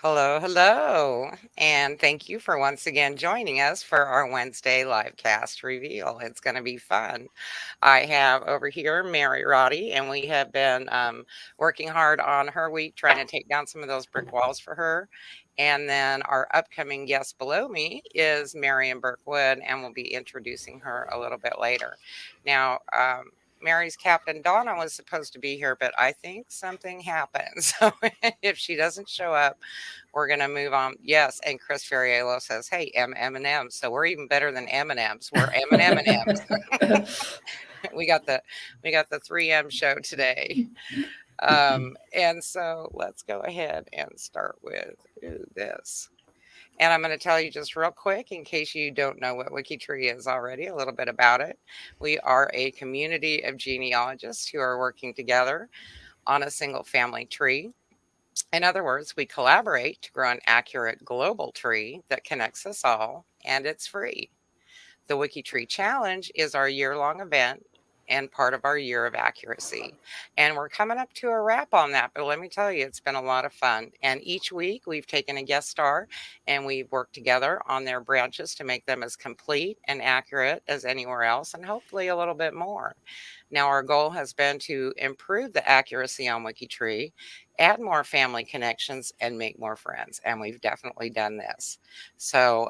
Hello, hello, and thank you for once again joining us for our Wednesday live cast reveal. It's going to be fun. I have over here Mary Roddy, and we have been working hard on her week trying to take down some of those brick walls for her. And then our upcoming guest below me is Marian Burk Wood, and we'll be introducing her a little bit later. Now, Mary's Captain Donna was supposed to be here, but I think something happened. So if she doesn't show up, we're gonna move on. Yes, and Chris Ferriello says, "Hey, M&M's." So we're even better than M&M's. We're M&M's. we got the we got the 3M show today. And so let's go ahead and start with this. And I'm going to tell you just real quick, in case you don't know what WikiTree is already, a little bit about it. We are a community of genealogists who are working together on a single family tree. In other words, we collaborate to grow an accurate global tree that connects us all, and it's free. The WikiTree Challenge is our year-long event and part of our year of accuracy. And we're coming up to a wrap on that, but let me tell you, it's been a lot of fun. And each week we've taken a guest star and we've worked together on their branches to make them as complete and accurate as anywhere else, and hopefully a little bit more. Now, our goal has been to improve the accuracy on WikiTree, add more family connections, and make more friends. And we've definitely done this. So,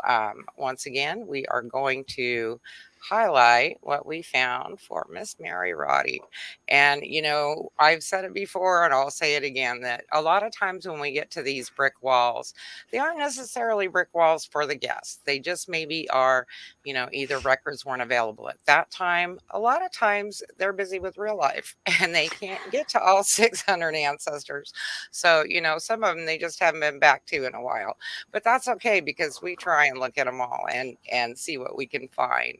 once again, we are going to highlight what we found for Miss Mary Roddy. And, I've said it before and I'll say it again that a lot of times when we get to these brick walls, they aren't necessarily brick walls for the guests. They just maybe are, either records weren't available at that time. A lot of times they're busy with real life and they can't get to all 600 ancestors. So, some of them they just haven't been back to in a while. But that's okay because we try and look at them all and see what we can find.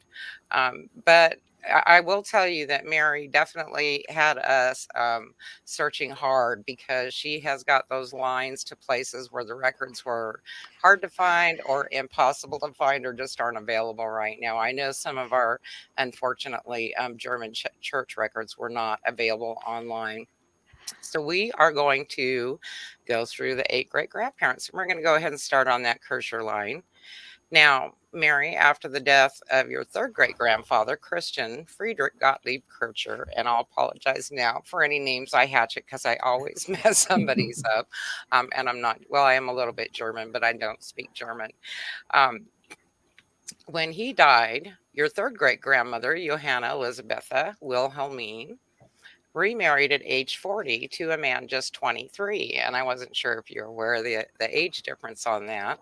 But I will tell you that Mary definitely had us searching hard because she has got those lines to places where the records were hard to find or impossible to find or just aren't available right now. I know some of our, unfortunately, German church records were not available online. So we are going to go through the 8 great grandparents. And we're going to go ahead and start on that Kircher line. Now, Mary, after the death of your 3rd great grandfather, Christian Friedrich Gottlieb Kircher, and I'll apologize now for any names I hatchet because I always mess somebody's up. And I'm not, well, I am a little bit German, but I don't speak German. Um, when he died, your 3rd great grandmother, Johanna Elisabetha Wilhelmine, remarried at age 40 to a man just 23. And I wasn't sure if you're aware of the age difference on that.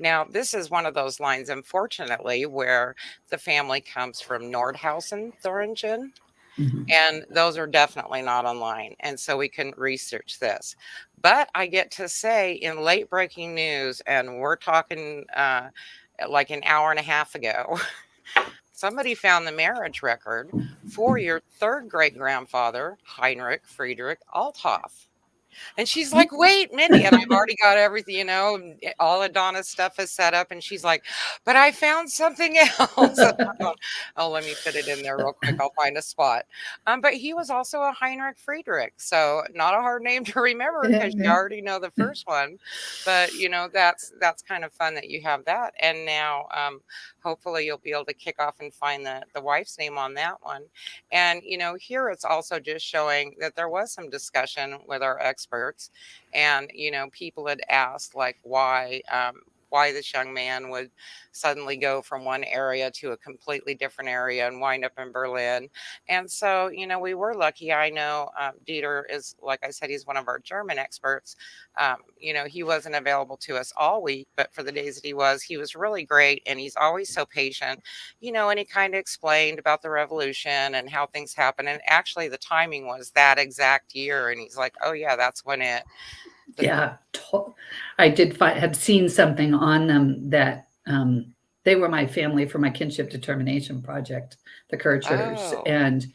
Now, this is one of those lines, unfortunately, where the family comes from Nordhausen, Thuringen, and those are definitely not online. And so we couldn't research this. But I get to say in late breaking news, and we're talking like an hour and a half ago, somebody found the marriage record for your 3rd great grandfather, Heinrich Friedrich Althoff. And she's like, "Wait, Mindy," and I've already got everything, all of Donna's stuff is set up, and she's like, "But I found something else." Oh, let me fit it in there real quick. I'll find a spot. But he was also a Heinrich Friedrich, so not a hard name to remember because you already know the first one. But that's kind of fun that you have that. And now, hopefully, you'll be able to kick off and find the wife's name on that one. And here it's also just showing that there was some discussion with our experts, and people had asked like why this young man would suddenly go from one area to a completely different area and wind up in Berlin. And so, we were lucky. I know Dieter is, like I said, he's one of our German experts. He wasn't available to us all week, but for the days that he was really great. And he's always so patient, and he kind of explained about the revolution and how things happen. And actually, the timing was that exact year. And he's like, "Oh, yeah, that's when it." Yeah, I had seen something on them that they were my family for my kinship determination project, the Kirchers, Oh. and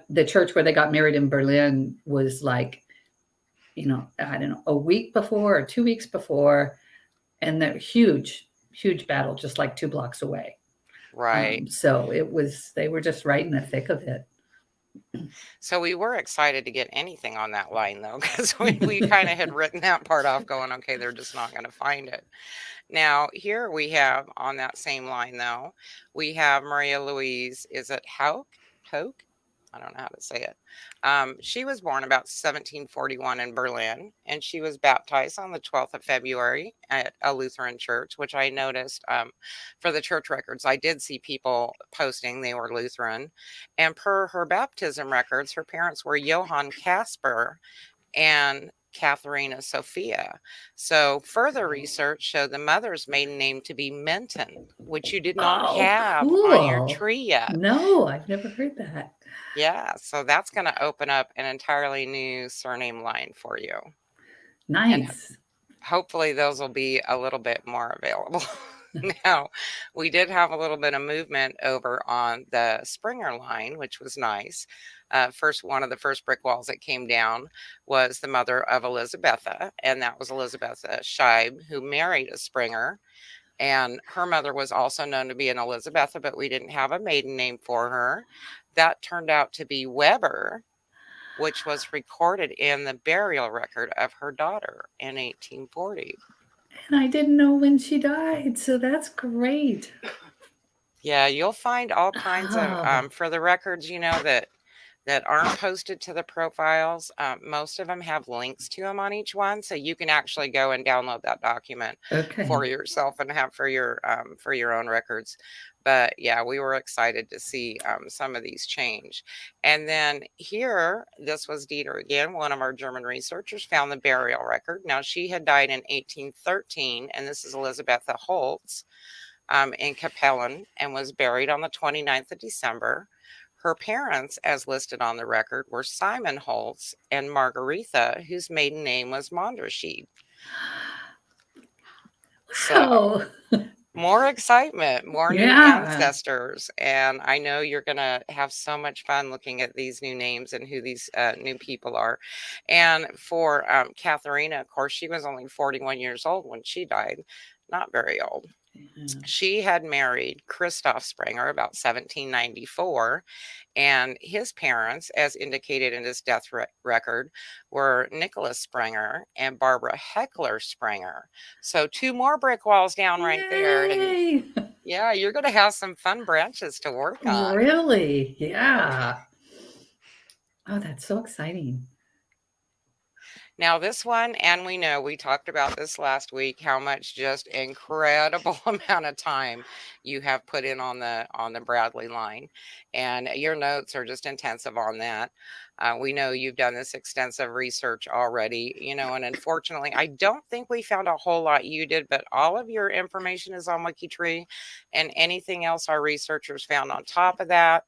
the church where they got married in Berlin was like, I don't know, a week before or 2 weeks before, and they're huge battle, just like 2 blocks away. Right. So they were just right in the thick of it. So we were excited to get anything on that line, though, because we kind of had written that part off going, okay, they're just not going to find it. Now, here we have on that same line, though, we have Maria Louise. Is it Hauk? Hauk? I don't know how to say it. She was born about 1741 in Berlin, and she was baptized on the 12th of February at a Lutheran church, which I noticed for the church records. I did see people posting they were Lutheran. And per her baptism records, her parents were Johann Casper and Katharina Sophia. So further research showed the mother's maiden name to be Menton, which you did not Oh, have on your cool. tree yet. No, I've never heard that. Yeah, so that's going to open up an entirely new surname line for you. And Nice. hopefully those will be a little bit more available. Now, we did have a little bit of movement over on the Springer line, which was nice. One of the first brick walls that came down was the mother of Elizabetha, and that was Elizabetha Scheib, who married a Springer. And her mother was also known to be an Elizabetha, but we didn't have a maiden name for her. That turned out to be Weber, which was recorded in the burial record of her daughter in 1840. And I didn't know when she died, so that's great. Yeah, you'll find all kinds of Oh, for the records, that aren't posted to the profiles. Most of them have links to them on each one, so you can actually go and download that document for okay. yourself and have for your own records. But yeah, we were excited to see some of these change. And then here, this was Dieter again, one of our German researchers, found the burial record. Now she had died in 1813, and this is Elizabetha Holtz in Capellen, and was buried on the 29th of December. Her parents, as listed on the record, were Simon Holtz and Margaretha, whose maiden name was Monderschied. So, Wow. more excitement, more new Yeah. ancestors. And I know you're going to have so much fun looking at these new names and who these new people are. And for Katharina, of course, she was only 41 years old when she died, not very old. Yeah. She had married Christoph Springer about 1794, and his parents, as indicated in his death record, were Nicholas Springer and Barbara Heckler Springer. So two more brick walls down right there, and Yay. yeah, you're going to have some fun branches to work on. Really? Yeah. Oh, that's so exciting. Now, this one, and we know we talked about this last week, how much just incredible amount of time you have put in on the Bradley line, and your notes are just intensive on that. We know you've done this extensive research already, and unfortunately, I don't think we found a whole lot you did, but all of your information is on WikiTree, and anything else our researchers found on top of that.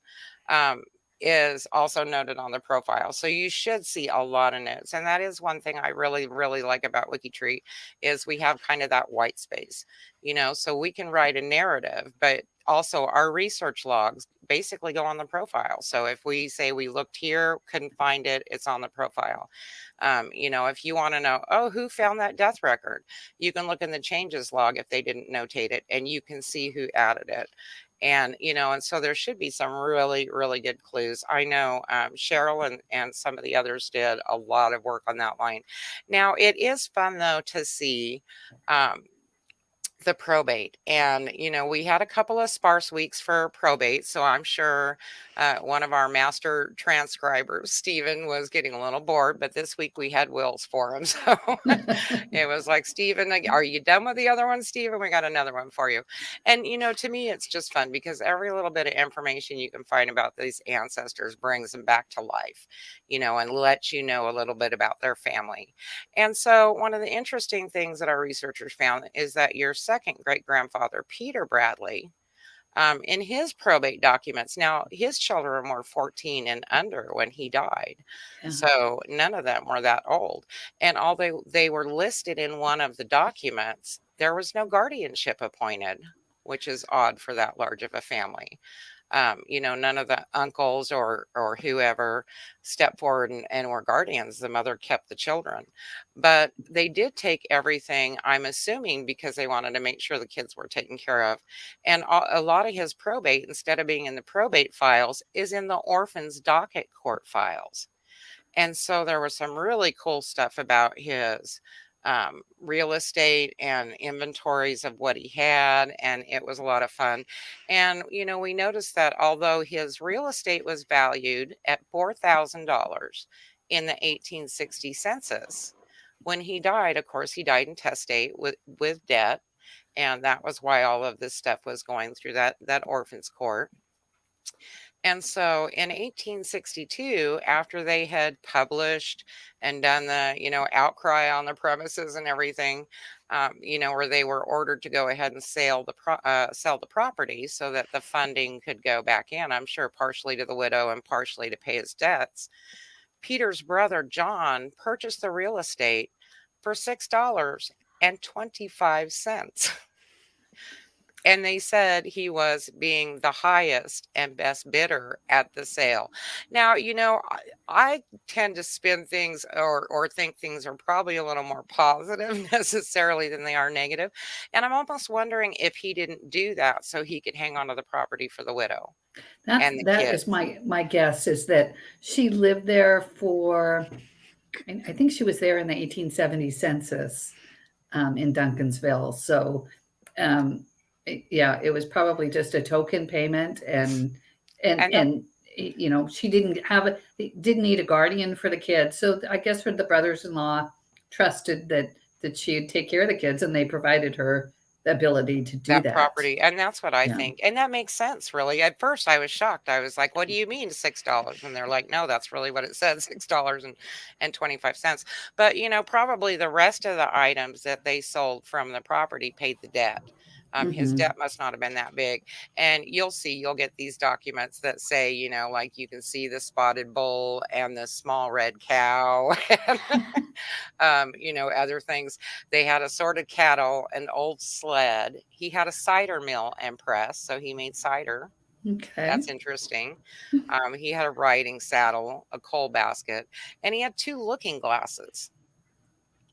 Um, is also noted on the profile. So you should see a lot of notes. And that is one thing I really, really like about WikiTree is we have kind of that white space, so we can write a narrative, but also our research logs basically go on the profile. So if we say we looked here, couldn't find it, it's on the profile. If you want to know, oh, who found that death record, you can look in the changes log if they didn't notate it, and you can see who added it. And so there should be some really, really good clues. I know Cheryl and some of the others did a lot of work on that line. Now, it is fun, though, to see the probate. And, we had a couple of sparse weeks for probate. So I'm sure one of our master transcribers, Stephen, was getting a little bored. But this week we had wills for him. So it was like, Stephen, are you done with the other one, Stephen? We got another one for you. And, to me, it's just fun because every little bit of information you can find about these ancestors brings them back to life, and lets you know a little bit about their family. And so one of the interesting things that our researchers found is that your second great grandfather, Peter Bradley, in his probate documents, now his children were 14 and under when he died. Yeah. So none of them were that old. And although they were listed in one of the documents, there was no guardianship appointed, which is odd for that large of a family. None of the uncles or whoever stepped forward and were guardians. The mother kept the children, but they did take everything, I'm assuming, because they wanted to make sure the kids were taken care of. And a lot of his probate, instead of being in the probate files, is in the orphans docket court files. And so there was some really cool stuff about his real estate and inventories of what he had. And it was a lot of fun. And, we noticed that although his real estate was valued at $4,000 in the 1860 census, when he died, of course, he died intestate with debt. And that was why all of this stuff was going through that orphans court. And so in 1862, after they had published and done the, outcry on the premises and everything, where they were ordered to go ahead and sell the property so that the funding could go back in, I'm sure partially to the widow and partially to pay his debts. Peter's brother, John, purchased the real estate for $6.25. And they said he was being the highest and best bidder at the sale. Now, I tend to spin things or think things are probably a little more positive necessarily than they are negative. And I'm almost wondering if he didn't do that so he could hang on to the property for the widow and the That is kids. my guess, is that she lived there for, I think she was there in the 1870 census in Duncansville. So yeah, it was probably just a token payment, and she didn't need a guardian for the kids. So I guess the brothers-in-law trusted that she'd take care of the kids, and they provided her the ability to do that. Property. And that's what I think. And that makes sense, really. At first I was shocked. I was like, what do you mean $6? And they're like, no, that's really what it said, $6.25. But, probably the rest of the items that they sold from the property paid the debt. His debt must not have been that big. And you'll get these documents that say, like you can see the spotted bull and the small red cow, and, other things. They had assorted cattle, an old sled. He had a cider mill and press, so he made cider. Okay. That's interesting. He had a riding saddle, a coal basket, and he had 2 looking glasses.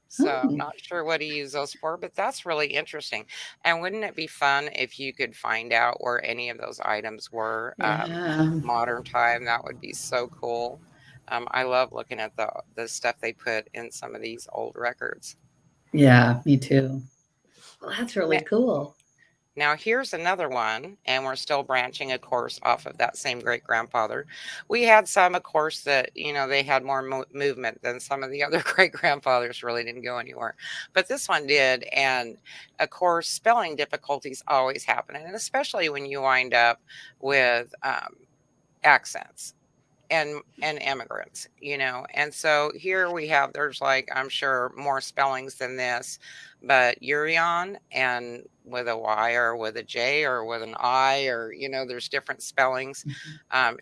So I'm not sure what he used those for, but that's really interesting. And wouldn't it be fun if you could find out where any of those items were modern time? That would be so cool. I love looking at the stuff they put in some of these old records. Yeah, me too. Well, that's really cool. Now, here's another one, and we're still branching, of course, off of that same great-grandfather. We had some, of course, that, they had more movement than some of the other great-grandfathers, really didn't go anywhere. But this one did, and, of course, spelling difficulties always happen, and especially when you wind up with accents and immigrants, and so here we have, there's I'm sure more spellings than this, but Urion, and with a Y or with a J or with an I, or there's different spellings.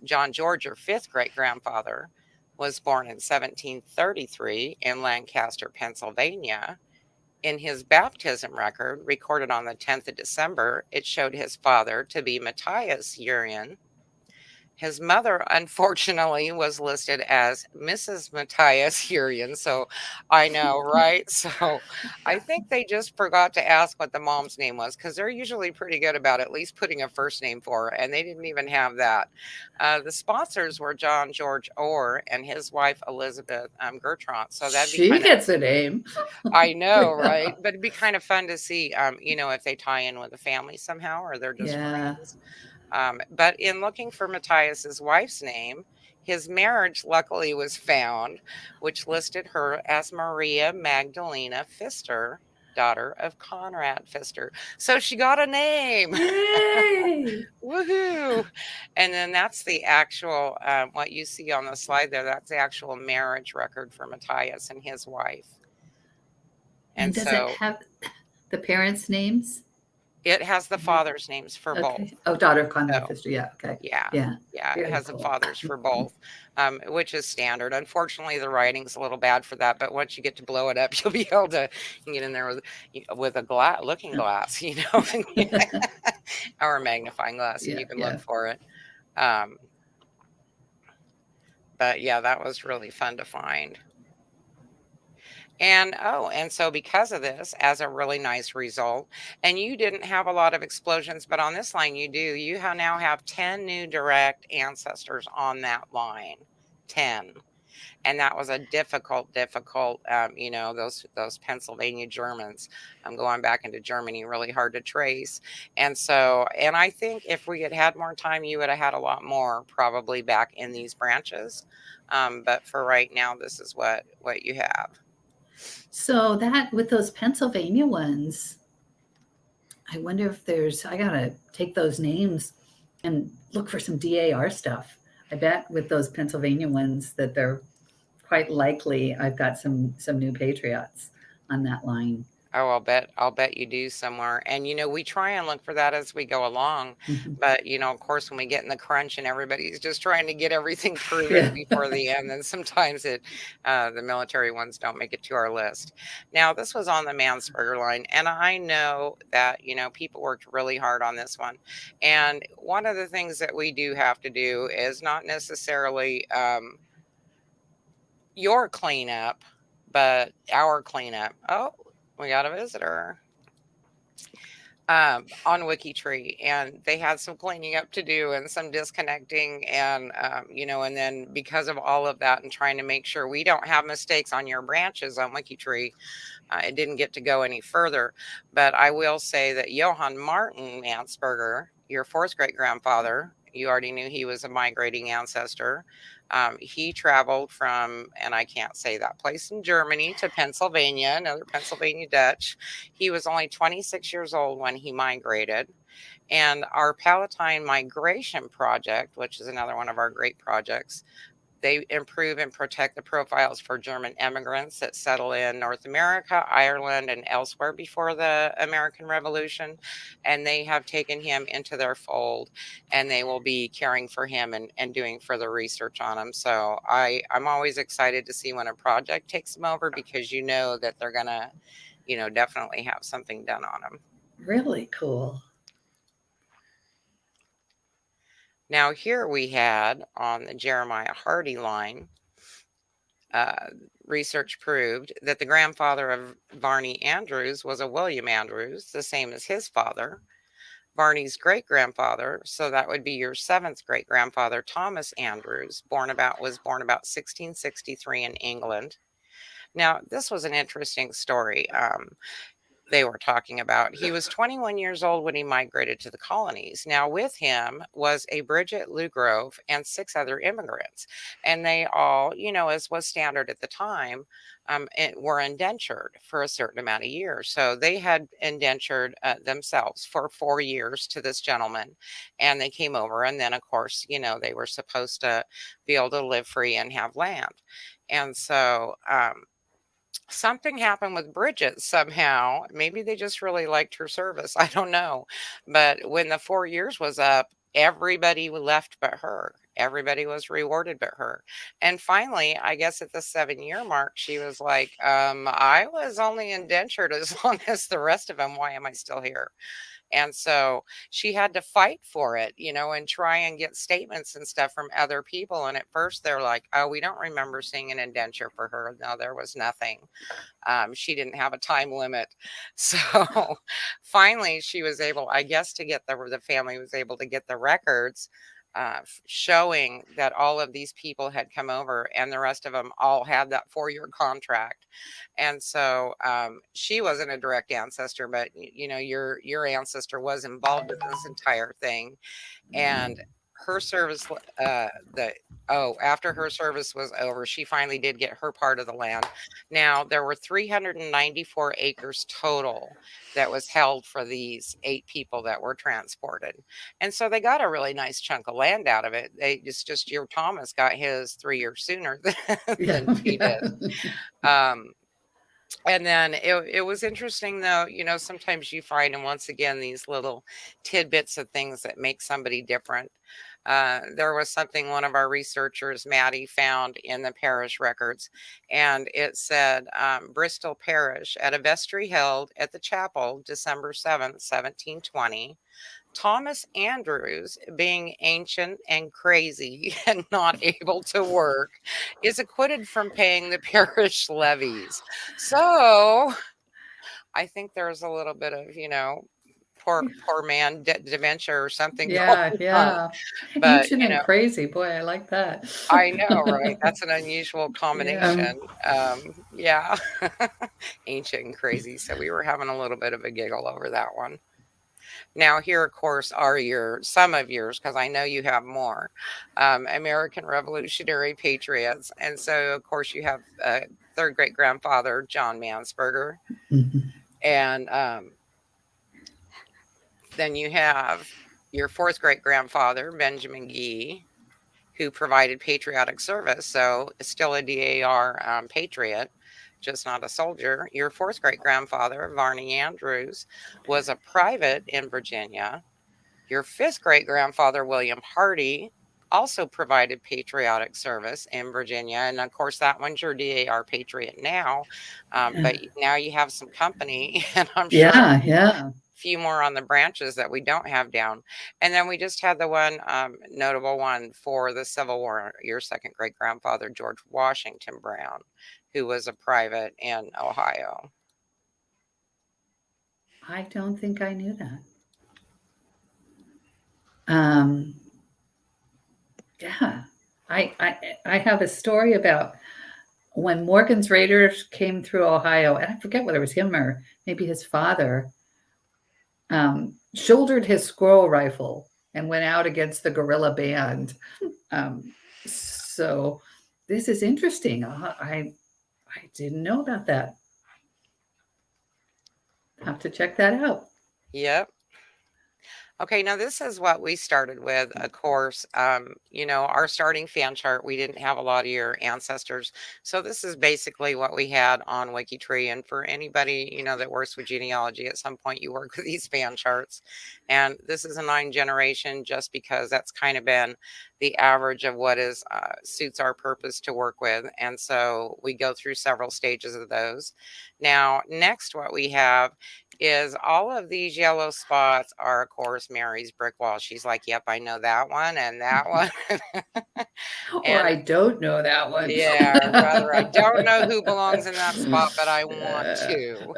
John George, your 5th great-grandfather, was born in 1733 in Lancaster, Pennsylvania. In his baptism record recorded on the 10th of December, it showed his father to be Matthias Urion. His mother, unfortunately, was listed as Mrs. Matthias Urion. So I know, right? So I think they just forgot to ask what the mom's name was, because they're usually pretty good about at least putting a first name for her, and they didn't even have that. The sponsors were John George Orr and his wife Elizabeth Gertrude. So she gets a name. I know, right? But it'd be kind of fun to see, if they tie in with the family somehow, or they're just friends. But in looking for Matthias's wife's name, his marriage luckily was found, which listed her as Maria Magdalena Pfister, daughter of Conrad Pfister. So she got a name. Yay! Woohoo! And then that's the actual, what you see on the slide there, that's the actual marriage record for Matthias and his wife. And does it have the parents' names? It has the father's names for both. Oh, daughter of Conrad Pfister. Yeah. Okay. Yeah. It has the fathers for both, which is standard. Unfortunately, the writing's a little bad for that, but once you get to blow it up, you'll be able to get in there with a looking glass, or a magnifying glass, and you can look for it. Um, but yeah, that was really fun to find. And oh, and so because of this, as a really nice result, and you didn't have a lot of explosions, but on this line you do. Now have 10 new direct ancestors on that line. 10. And that was a difficult, those Pennsylvania Germans, going back into Germany, really hard to trace. And so, and I think if we had had more time, you would have had a lot more probably back in these branches. But for right now, this is what you have. So that with those Pennsylvania ones, I wonder if I gotta take those names and look for some DAR stuff. I bet with those Pennsylvania ones that they're quite likely I've got some new patriots on that line. Oh, I'll bet you do somewhere. And we try and look for that as we go along. Mhm. But of course, when we get in the crunch and everybody's just trying to get everything proven Yeah. before the end, then sometimes the military ones don't make it to our list. Now, this was on the Mansberger line, and I know that people worked really hard on this one. And one of the things that we do have to do is not necessarily your cleanup, but our cleanup. Oh, we got a visitor on WikiTree, and they had some cleaning up to do and some disconnecting, and and then because of all of that and trying to make sure we don't have mistakes on your branches on WikiTree, it didn't get to go any further. But I will say that Johann Martin Mansberger, your fourth great grandfather, you already knew he was a migrating ancestor. He traveled from, and I can't say that place in Germany, to Pennsylvania, another Pennsylvania Dutch. He was only 26 years old when he migrated. And our Palatine Migration Project, which is another one of our great projects, they improve and protect the profiles for German immigrants that settle in North America, Ireland, and elsewhere before the American Revolution. And they have taken him into their fold, and they will be caring for him and doing further research on him. So I'm always excited to see when a project takes them over, because that they're going to, definitely have something done on them. Really cool. Now, here we had on the Jeremiah Hardy line, uh, research proved that the grandfather of Varney Andrews was a William Andrews, the same as his father. Varney's great grandfather, so that would be your seventh great grandfather, Thomas Andrews, was born about 1663 in England. Now, this was an interesting story. They were talking about. He was 21 years old when he migrated to the colonies. Now, with him was a Bridget Lugrove and six other immigrants. And they all, as was standard at the time, were indentured for a certain amount of years. So they had indentured themselves for 4 years to this gentleman. And they came over. And then, of course, they were supposed to be able to live free and have land. And so, something happened with Bridget somehow. Maybe they just really liked her service. I don't know. But when the 4 years was up, everybody left but her. Everybody was rewarded but her. And finally, I guess at the 7 year mark, she was like, I was only indentured as long as the rest of them. Why am I still here? And so she had to fight for it, and try and get statements and stuff from other people. And at first they're like, oh, we don't remember seeing an indenture for her. No, there was nothing. She didn't have a time limit. So finally, she was able, I guess, the family was able to get the records showing that all of these people had come over, and the rest of them all had that 4 year contract. And so she wasn't a direct ancestor, but your ancestor was involved with this entire thing. And her service, the after her service was over, she finally did get her part of the land. Now there were 394 acres total that was held for these 8 people that were transported, and so they got a really nice chunk of land out of it. It's just your Thomas got his 3 years sooner Yeah. than she Yeah. did. um, and then it was interesting, though, sometimes you find, and once again, these little tidbits of things that make somebody different. There was something one of our researchers, Maddie, found in the parish records, and it said Bristol Parish at a vestry held at the chapel December 7th, 1720. Thomas Andrews, being ancient and crazy and not able to work, is acquitted from paying the parish levies. So I think there's a little bit of, poor man dementia or something Yeah, going on. yeah. But, Ancient and crazy. Boy, I like that. I know, right? That's an unusual Yeah. combination. Yeah, ancient and crazy. So we were having a little bit of a giggle over that one. Now, here, of course, are some of yours, because I know you have more, American Revolutionary Patriots. And so, of course, you have third great grandfather John Mansberger, Mhm. and then you have your fourth great grandfather Benjamin Gee, who provided patriotic service. So, still a DAR patriot, just not a soldier. Your fourth great grandfather, Varney Andrews, was a private in Virginia. Your fifth great grandfather, William Hardy, also provided patriotic service in Virginia. And of course, that one's your DAR patriot now. But now you have some company, and I'm sure Yeah, yeah. few more on the branches that we don't have down. And then we just had the one notable one for the Civil War, your second great grandfather, George Washington Brown, who was a private in Ohio. I don't think I knew that. Um, yeah. I have a story about when Morgan's Raiders came through Ohio, and I forget whether it was him or maybe his father, shouldered his squirrel rifle and went out against the guerrilla band. So this is interesting. I didn't know about that. Have to check that out. Yep. Okay, now this is what we started with, of course. Our starting fan chart, we didn't have a lot of your ancestors. So this is basically what we had on WikiTree. And for anybody, that works with genealogy, at some point you work with these fan charts. And this is a 9 generation just because that's kind of been the average of what is suits our purpose to work with. And so we go through several stages of those. Now, next, what we have is all of these yellow spots are, of course, Mary's brick wall. She's like, yep, I know that one and that one. Or And I don't know that one. yeah, rather, I don't know who belongs in that spot, but I want to.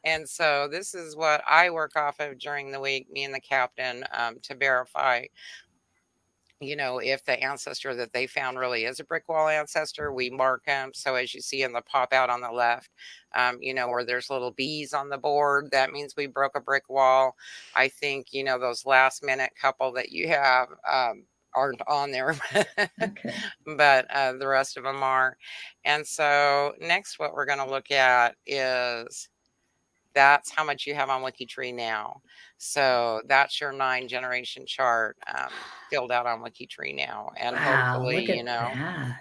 And so this is what I work off of during the week, me and the captain, to verify, if the ancestor that they found really is a brick wall ancestor. We mark them. So as you see in the pop out on the left, where there's little bees on the board, that means we broke a brick wall. I think, those last minute couple that you have aren't on there, Okay. but the rest of them are. And so next, what we're going to look at is that's how much you have on WikiTree now. So that's your 9 generation chart filled out on WikiTree now. And Wow, look hopefully, at that.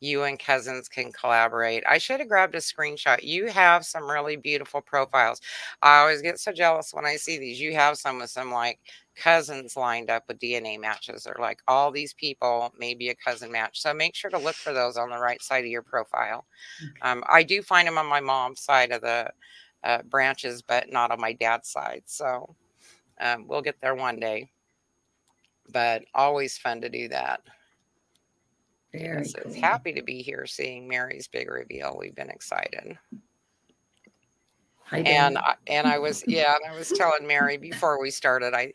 you and cousins can collaborate. I should have grabbed a screenshot. You have some really beautiful profiles. I always get so jealous when I see these. You have some with some like cousins lined up with DNA matches, or like all these people may be a cousin match. So make sure to look for those on the right side of your profile. Okay. I do find them on my mom's side of the branches, but not on my dad's side. So we'll get there one day. But always fun to do that. Very Yes, it's cool. happy to be here seeing Mary's big reveal. We've been excited. Hi, And Ben. I was telling Mary before we started, I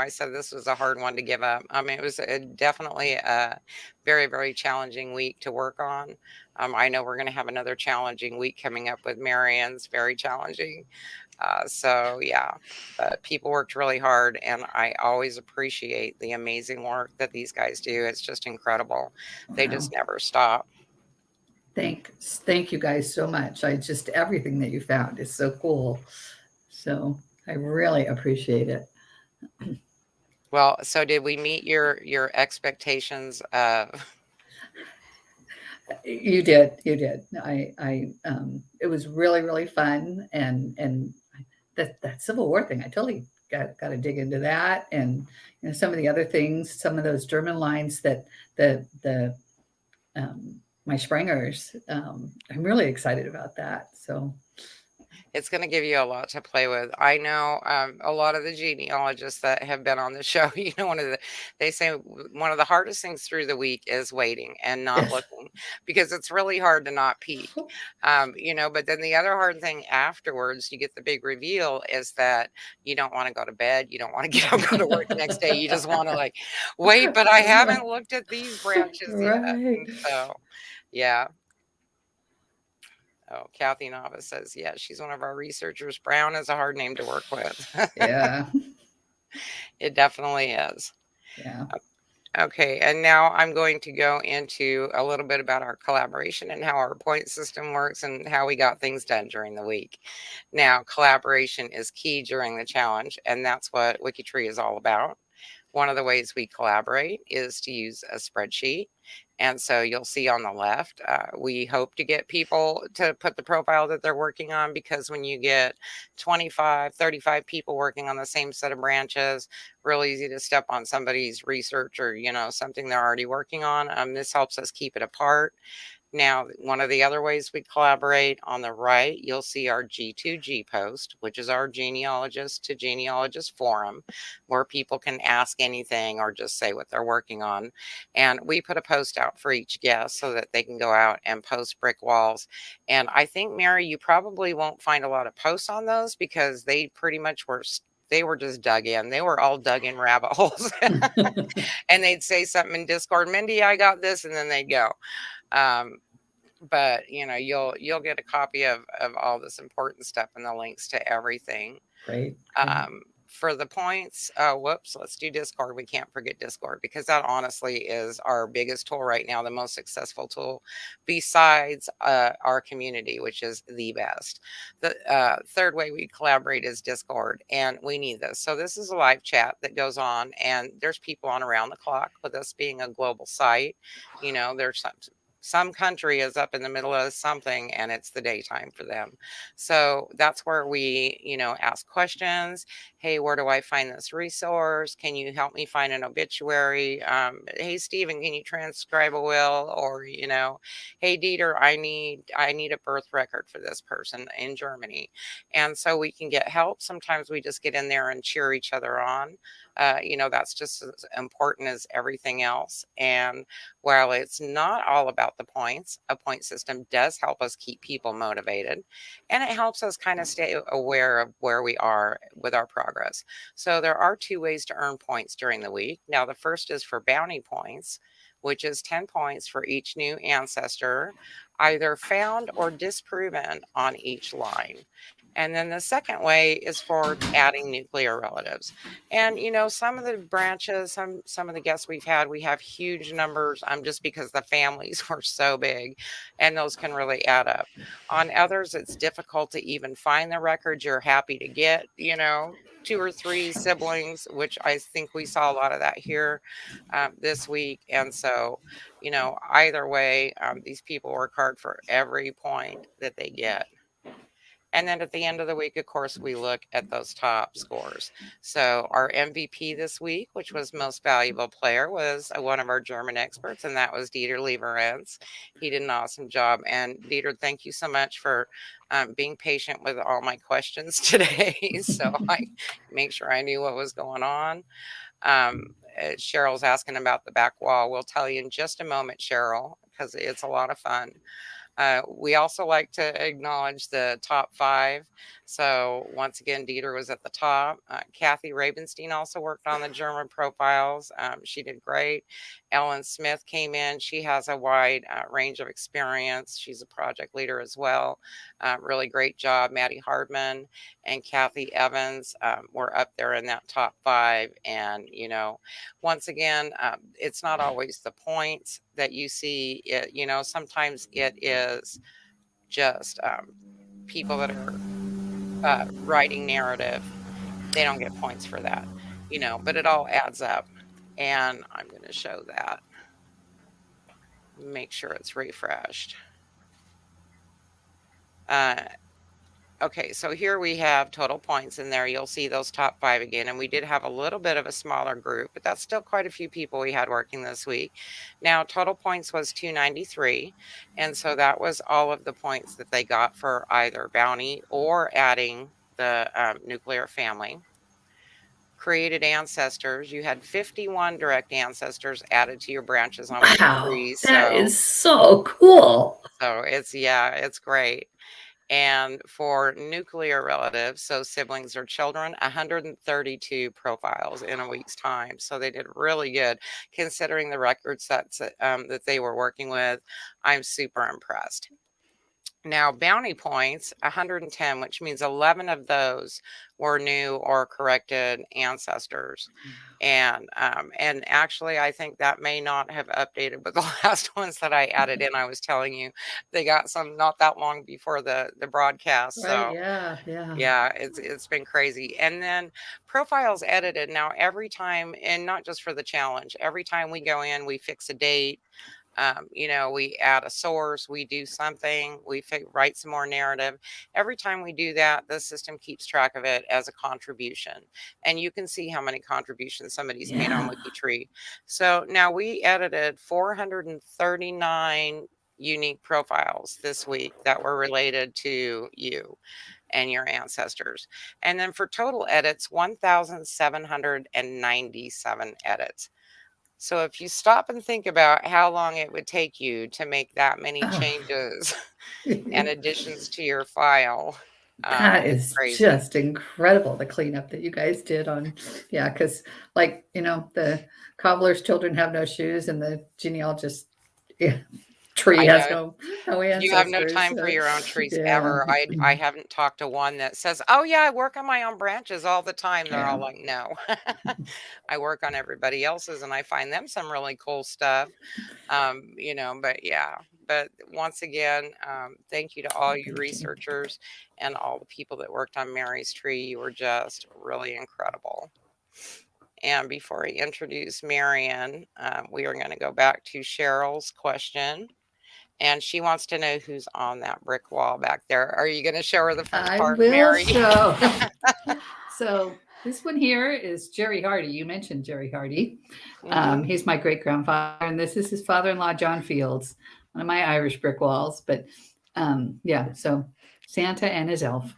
said this was a hard one to give up. I mean, it was definitely a very, very challenging week to work on. I know we're going to have another challenging week coming up with Marian's, very challenging. So yeah, but people worked really hard, and I always appreciate the amazing work that these guys do. It's just incredible. They Wow. just never stop. Thank you guys so much. Everything that you found is so cool. So I really appreciate it. Well, so did we meet your expectations of? You did. It was really, really fun, and that Civil War thing. I totally got to dig into that, and some of the other things, some of those German lines that the my Sprengers. I'm really excited about that. So It's going to give you a lot to play with. I know a lot of the genealogists that have been on the show. They say one of the hardest things through the week is waiting and not Yes. looking because it's really hard to not peek. But then the other hard thing afterwards, you get the big reveal is that you don't want to go to bed. You don't want to get up, go to work the next day. You just want to like wait, but I haven't looked at these branches yet. Right. And so, yeah. Oh, Kathy Nava says, yeah, she's one of our researchers. Brown is a hard name to work with. Yeah. It definitely is. Yeah. Okay, and now I'm going to go into a little bit about our collaboration and how our point system works and how we got things done during the week. Now, collaboration is key during the challenge, and that's what WikiTree is all about. One of the ways we collaborate is to use a spreadsheet. And so you'll see on the left, we hope to get people to put the profile that they're working on because when you get 25, 35 people working on the same set of branches, real easy to step on somebody's research or, something they're already working on. This helps us keep it apart. Now, one of the other ways we collaborate on the right, you'll see our G2G post, which is our genealogist to genealogist forum, where people can ask anything or just say what they're working on. And we put a post out for each guest so that they can go out and post brick walls. And I think, Mary, you probably won't find a lot of posts on those because they pretty much they were just dug in. They were all dug in rabbit holes. And they'd say something in Discord, Mindy, I got this, and then they'd go. Um, but you'll get a copy of all this important stuff and the links to everything. Great. For the points, whoops, let's do Discord. We can't forget Discord because that honestly is our biggest tool right now, the most successful tool besides our community, which is the best. The third way we collaborate is Discord, and we need this. So this is a live chat that goes on, and there's people on around the clock. With us being a global site, there's some country is up in the middle of something and it's the daytime for them. So that's where we, ask questions. Hey, where do I find this resource? Can you help me find an obituary? Hey, Stephen, can you transcribe a will? Or, hey, Dieter, I need a birth record for this person in Germany. And so we can get help. Sometimes we just get in there and cheer each other on. That's just as important as everything else. And while it's not all about the points, a point system does help us keep people motivated, and it helps us kind of stay aware of where we are with our progress. So there are two ways to earn points during the week. Now, the first is for bounty points, which is 10 points for each new ancestor, either found or disproven on each line. And then the second way is for adding nuclear relatives. And some of the branches, some of the guests we've had, we have huge numbers just because the families were so big, and those can really add up. On others, it's difficult to even find the records you're happy to get, two or three siblings, which I think we saw a lot of that here this week. And so, either way, these people work hard for every point that they get. And then at the end of the week, of course, we look at those top scores. So our MVP this week, which was most valuable player, was one of our German experts, and that was Dieter Lieberentz. He did an awesome job. And Dieter, thank you so much for being patient with all my questions today. So I make sure I knew what was going on. Cheryl's asking about the back wall. We'll tell you in just a moment, Cheryl, because it's a lot of fun. We also like to acknowledge the top 5. So once again, Dieter was at the top. Kathy Rabenstein also worked on the German profiles. She did great. Ellen Smith came in. She has a wide range of experience. She's a project leader as well. Really great job. Maddie Hardman and Kathy Evans were up there in that top 5. And, once again, it's not always the points that you see. Sometimes it is just people that are writing narrative. They don't get points for that, but it all adds up. And I'm going to show that. Make sure it's refreshed. Okay, so here we have total points in there. You'll see those top 5 again, and we did have a little bit of a smaller group, but that's still quite a few people we had working this week. Now, total points was 293, and so that was all of the points that they got for either bounty or adding the nuclear family. Created ancestors, you had 51 direct ancestors added to your branches on Wow, WikiTree, that so is so cool. it's great. And for nuclear relatives, so siblings or children, 132 profiles in a week's time. So they did really good considering the record sets that they were working with. I'm super impressed. Now, bounty points, 110, which means 11 of those were new or corrected ancestors. And actually, I think that may not have updated, but the last ones that I added in, I was telling you, they got some not that long before the broadcast. Right, So yeah, yeah. yeah, it's been crazy. And then profiles edited now every time, and not just for the challenge. Every time we go in, we fix a date. We add a source, we do something, write some more narrative. Every time we do that, the system keeps track of it as a contribution. And you can see how many contributions somebody's made on Yeah. WikiTree. So now we edited 439 unique profiles this week that were related to you and your ancestors. And then for total edits, 1,797 edits. So if you stop and think about how long it would take you to make that many Oh, changes and additions to your file, that it's is crazy. just incredible, the cleanup that you guys did on, yeah, because like, the cobbler's children have no shoes and the genealogist, yeah, tree I has know no you have no ancestors. time for your own trees Yeah. ever. I haven't talked to one that says, "Oh yeah, I work on my own branches all the time." They're all Yeah. like, "No, I work on everybody else's, and I find them some really cool stuff." But yeah, but once again, thank you to all Oh, you thank you. researchers and all the people that worked on Mary's tree. You were just really incredible. And before I introduce Marian, we are going to go back to Cheryl's question. And she wants to know who's on that brick wall back there. Are you going to show her the first I part, will Mary? show. So this one here is Jerry Hardy. You mentioned Jerry Hardy. Hmm. He's my great grandfather, and this is his father-in-law, John Fields, one of my Irish brick walls. But yeah, so Santa and his elf.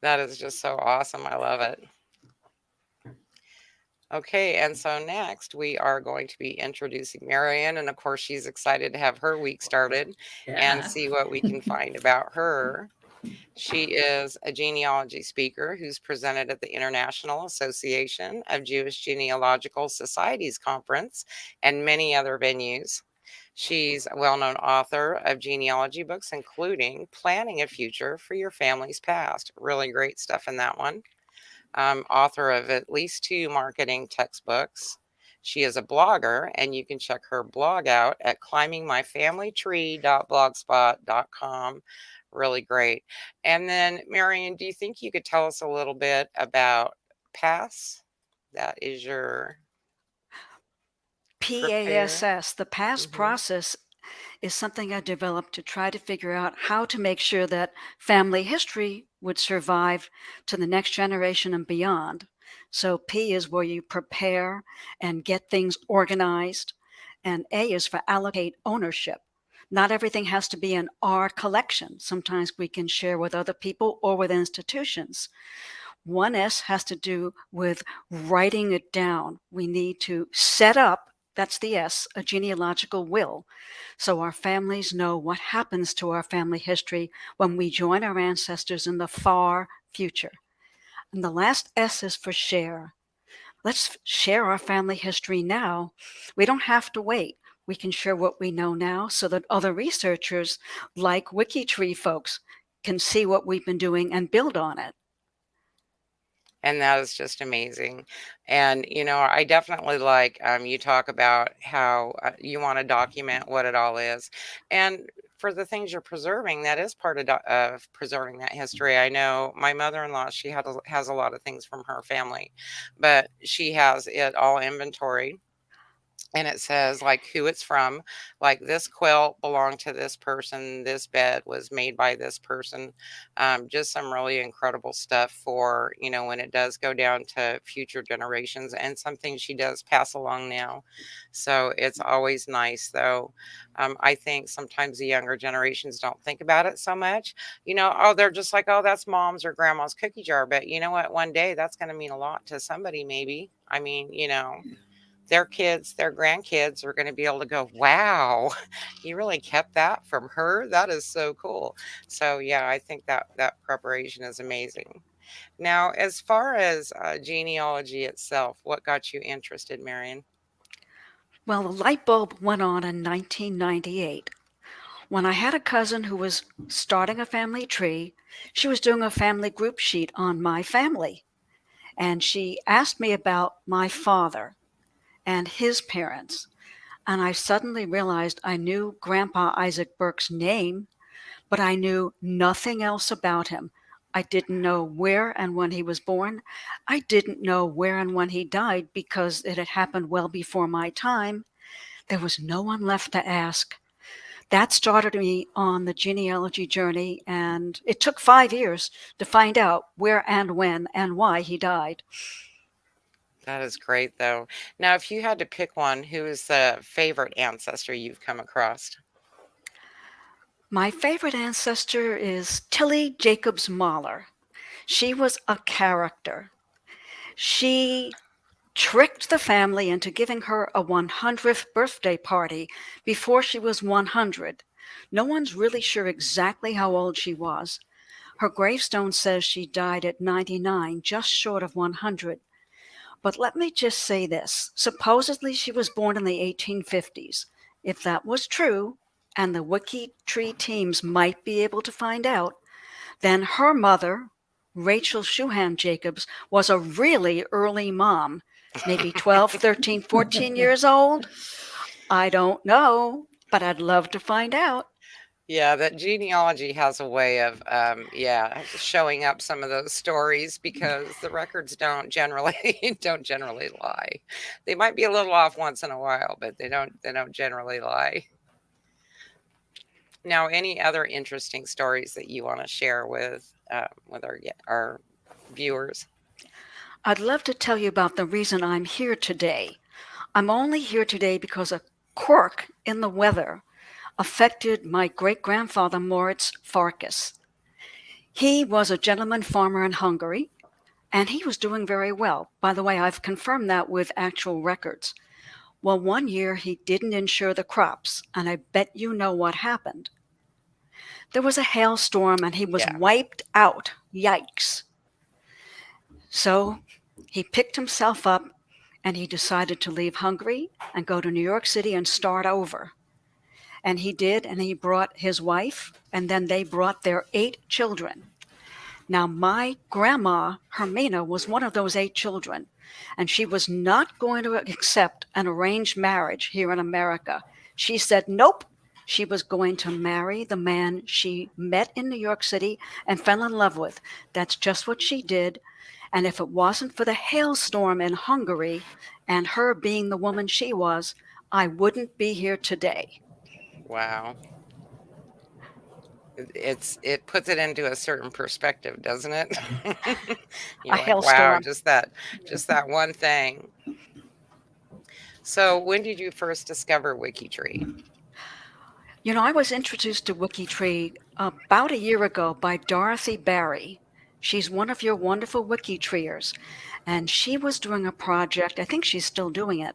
That is just so awesome. I love it. Okay, and so next we are going to be introducing Marian, and of course she's excited to have her week started and Yeah. see what we can find about her. She is a genealogy speaker who's presented at the International Association of Jewish Genealogical Societies Conference and many other venues. She's a well-known author of genealogy books, including Planning a Future for Your Family's Past. Really great stuff in that one. Author of at least 2 marketing textbooks. She is a blogger, and you can check her blog out at climbingmyfamilytree.blogspot.com. Really great. And then, Marian, do you think you could tell us a little bit about PASS? That is your prepare. PASS, the PASS Hmm. process, is something I developed to try to figure out how to make sure that family history would survive to the next generation and beyond. So P is where you prepare and get things organized, and A is for allocate ownership. Not everything has to be in our collection. Sometimes we can share with other people or with institutions. One S has to do with writing it down. We need to set up, that's the S, a genealogical will, so our families know what happens to our family history when we join our ancestors in the far future. And the last S is for share. Let's share our family history now. We don't have to wait. We can share what we know now so that other researchers, like WikiTree folks, can see what we've been doing and build on it. And that is just amazing. And, I definitely like you talk about how you want to document what it all is. And for the things you're preserving, that is part of preserving that history. I know my mother-in-law, she has a lot of things from her family, but she has it all inventoried and it says like who it's from, like this quilt belonged to this person, this bed was made by this person. Just some really incredible stuff for, when it does go down to future generations, and something she does pass along now. So it's always nice though. I think sometimes the younger generations don't think about it so much. Oh, they're just like, oh, that's mom's or grandma's cookie jar, but you know what, one day that's going to mean a lot to somebody, maybe. I mean, their kids, their grandkids are going to be able to go, wow, you really kept that from her. That is so cool. So yeah, I think that preparation is amazing. Now, as far as genealogy itself, what got you interested, Marian? Well, the light bulb went on in 1998 when I had a cousin who was starting a family tree. She was doing a family group sheet on my family, and she asked me about my father and his parents. And I suddenly realized I knew Grandpa Isaac Burke's name, but I knew nothing else about him. I didn't know where and when he was born. I didn't know where and when he died because it had happened well before my time. There was no one left to ask. That started me on the genealogy journey, and it took 5 years to find out where and when and why he died. That is great, though. Now, if you had to pick one, who is the favorite ancestor you've come across? My favorite ancestor is Tilly Jacobs Mahler. She was a character. She tricked the family into giving her a 100th birthday party before she was 100. No one's really sure exactly how old she was. Her gravestone says she died at 99, just short of 100. But let me just say this. Supposedly she was born in the 1850s. If that was true, and the WikiTree teams might be able to find out, then her mother, Rachel Shuhan Jacobs, was a really early mom, maybe 12, 13, 14 years old. I don't know, but I'd love to find out. Yeah, that genealogy has a way of, showing up some of those stories because the records don't generally don't generally lie. They might be a little off once in a while, but they don't generally lie. Now, any other interesting stories that you want to share with our viewers? I'd love to tell you about the reason I'm here today. I'm only here today because a quirk in the weather affected my great-grandfather Moritz Farkas. He was a gentleman farmer in Hungary, and he was doing very well. By the way, I've confirmed that with actual records. Well, one year he didn't insure the crops, and I bet you know what happened. There was a hailstorm, and he was Yeah. wiped out. Yikes. So he picked himself up, and he decided to leave Hungary and go to New York City and start over. And he did, and he brought his wife, and then they brought their 8 children. Now, my grandma, Hermina, was one of those 8 children, and she was not going to accept an arranged marriage here in America. She said nope. She was going to marry the man she met in New York City and fell in love with. That's just what she did. And if it wasn't for the hailstorm in Hungary and her being the woman she was, I wouldn't be here today. Wow. It puts it into a certain perspective, doesn't it? You're A like, wow, hailstorm. just that one thing. So when did you first discover WikiTree? You know, I was introduced to WikiTree about a year ago by Dorothy Barry. She's one of your wonderful WikiTreeers, and she was doing a project, I think she's still doing it,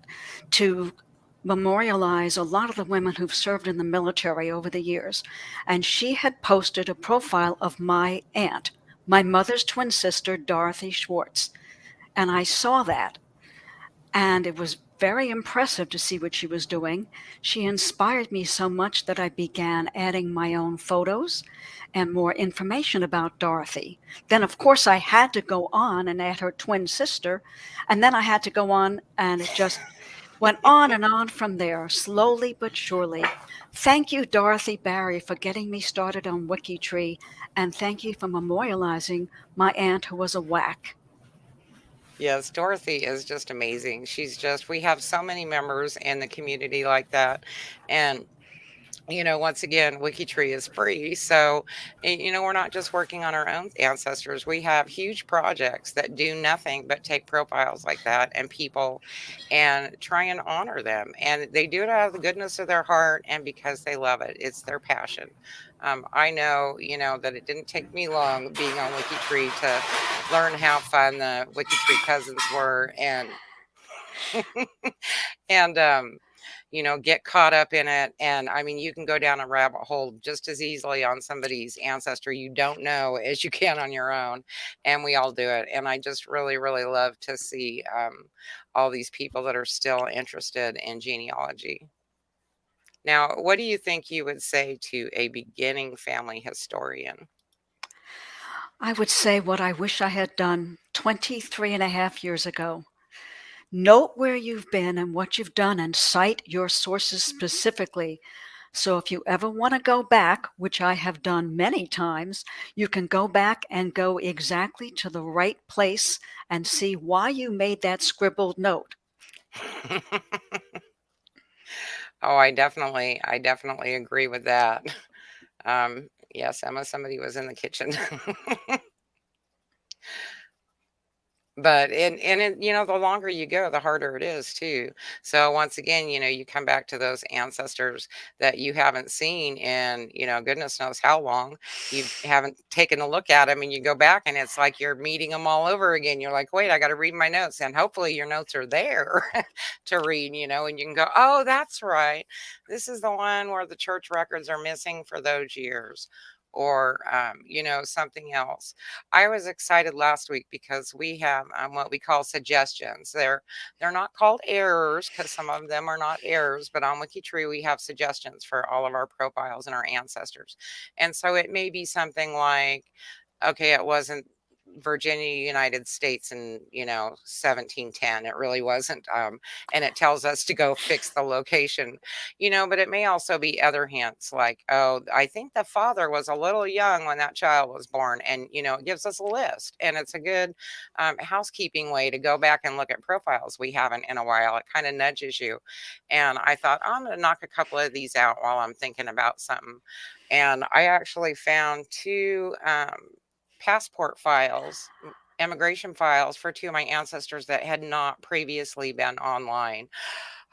to memorialize a lot of the women who've served in the military over the years. And she had posted a profile of my aunt, my mother's twin sister, Dorothy Schwartz. And I saw that, and it was very impressive to see what she was doing. She inspired me so much that I began adding my own photos and more information about Dorothy. Then, of course, I had to go on and add her twin sister, and then I had to go on, and it just went on and on from there, slowly but surely. Thank you, Dorothy Barry, for getting me started on WikiTree, and thank you for memorializing my aunt who was a WAC. Yes, Dorothy is just amazing. We have so many members in the community like that. And once again, WikiTree is free. So, we're not just working on our own ancestors. We have huge projects that do nothing but take profiles like that and people and try and honor them. And they do it out of the goodness of their heart and because they love it. It's their passion. I know, that it didn't take me long being on WikiTree to learn how fun the WikiTree cousins were and get caught up in it. And I mean, you can go down a rabbit hole just as easily on somebody's ancestor you don't know as you can on your own. And we all do it. And I just really, really love to see all these people that are still interested in genealogy. Now, what do you think you would say to a beginning family historian? I would say what I wish I had done 23 and a half years ago. Note where you've been and what you've done and cite your sources specifically. So if you ever want to go back, which I have done many times, you can go back and go exactly to the right place and see why you made that scribbled note. Oh, I definitely agree with that. Yes, Emma, somebody was in the kitchen. But the longer you go, the harder it is too. So once again, you come back to those ancestors that you haven't seen in, goodness knows how long. You haven't taken a look at them, and you go back, and it's like you're meeting them all over again. You're like, wait, I got to read my notes, and hopefully your notes are there to read, and you can go, oh, that's right. This is the one where the church records are missing for those years. Or something else. I was excited last week because we have what we call suggestions. They're not called errors because some of them are not errors, but on WikiTree we have suggestions for all of our profiles and our ancestors. And so it may be something like, okay, it wasn't Virginia, United States in 1710. It really wasn't. And it tells us to go fix the location, but it may also be other hints like, oh, I think the father was a little young when that child was born. And, it gives us a list. And it's a good housekeeping way to go back and look at profiles we haven't in a while. It kind of nudges you. And I thought, I'm going to knock a couple of these out while I'm thinking about something. And I actually found two passport files, immigration files for two of my ancestors that had not previously been online.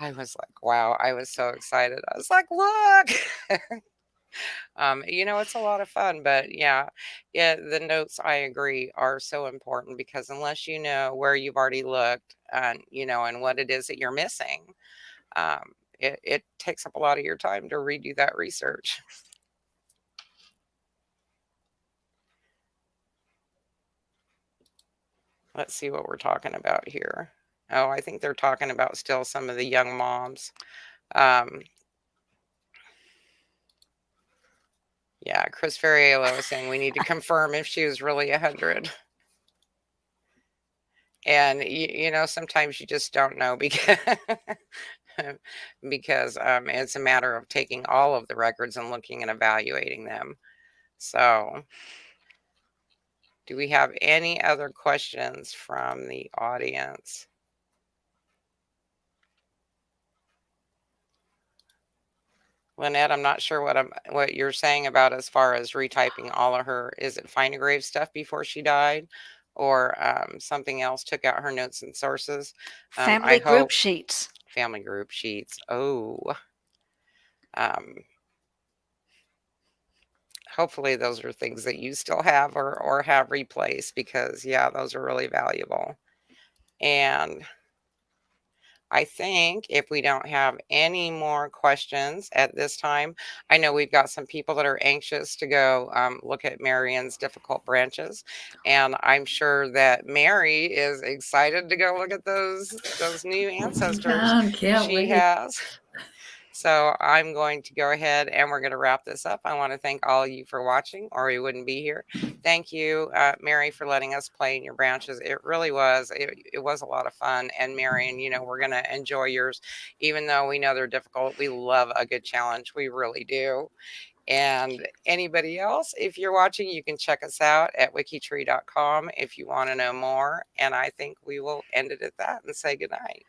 I was like, wow, I was so excited. I was like, look. It's a lot of fun, but yeah, the notes I agree are so important because unless you know where you've already looked and and what it is that you're missing, it takes up a lot of your time to redo that research. Let's see what we're talking about here. Oh, I think they're talking about still some of the young moms. Yeah, Chris Ferriello is saying we need to confirm if she was really 100. And sometimes you just don't know because because it's a matter of taking all of the records and looking and evaluating them. So, do we have any other questions from the audience? Lynette, I'm not sure what you're saying about as far as retyping all of her. Is it Find a Grave stuff before she died, or something else? Took out her notes and sources. Family group sheets. Family group sheets. Oh, hopefully those are things that you still have or have replaced because yeah, those are really valuable. And I think if we don't have any more questions at this time, I know we've got some people that are anxious to go look at Marian's difficult branches, and I'm sure that Mary is excited to go look at those new ancestors Can't she wait. has. So I'm going to go ahead and we're going to wrap this up. I want to thank all of you for watching, or we wouldn't be here. Thank you, Mary, for letting us play in your branches. It really was. It was a lot of fun. And Marian, we're going to enjoy yours, even though we know they're difficult. We love a good challenge. We really do. And anybody else, if you're watching, you can check us out at wikitree.com if you want to know more. And I think we will end it at that and say goodnight.